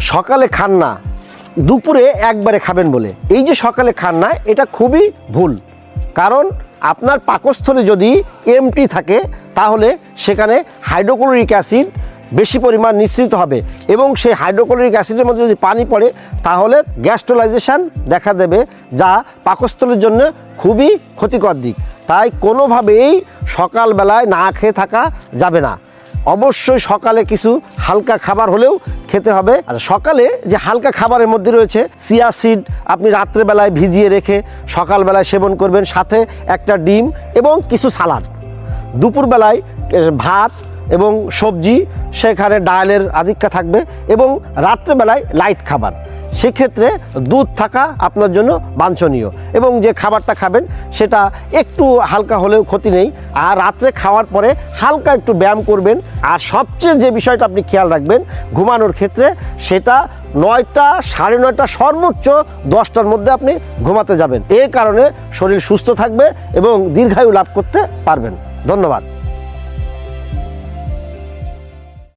সকালে খান না, দুপুরে একবারে খাবেন বলে, এই যে সকালে খান না, এটা খুবই ভুল। কারণ আপনার পাকস্থলী যদি এমটি থাকে তাহলে সেখানে হাইড্রোক্লোরিক অ্যাসিড বেশি পরিমাণ নিঃসৃত হবে এবং সেই হাইড্রোক্লোরিক অ্যাসিডের মধ্যে যদি পানি পড়ে তাহলে গ্যাস্ট্রোলাইজেশন দেখা দেবে, যা পাকস্থলীর জন্য খুবই ক্ষতিকর দিক। তাই কোনোভাবেই সকালবেলায় না খেয়ে থাকা যাবে না। অবশ্যই সকালে কিছু হালকা খাবার হলেও খেতে হবে। আর সকালে যে হালকা খাবারের মধ্যে রয়েছে চিয়া সিড, আপনি রাত্রেবেলায় ভিজিয়ে রেখে সকালবেলায় সেবন করবেন, সাথে একটা ডিম এবং কিছু সালাদ। দুপুরবেলায় ভাত এবং সবজি, সেখানে ডালের আধিক্য থাকবে এবং রাত্রেবেলায় লাইট খাবার, সেক্ষেত্রে দুধ থাকা আপনার জন্য বাঞ্ছনীয় এবং যে খাবারটা খাবেন সেটা একটু হালকা হলেও ক্ষতি নেই। আর রাত্রে খাওয়ার পরে হালকা একটু ব্যায়াম করবেন। আর সবচেয়ে যে বিষয়টা আপনি খেয়াল রাখবেন ঘুমানোর ক্ষেত্রে, সেটা 9টা, 9:30, সর্বোচ্চ 10টার মধ্যে আপনি ঘুমাতে যাবেন। এই কারণে শরীর সুস্থ থাকবে এবং দীর্ঘায়ু লাভ করতে পারবেন। ধন্যবাদ।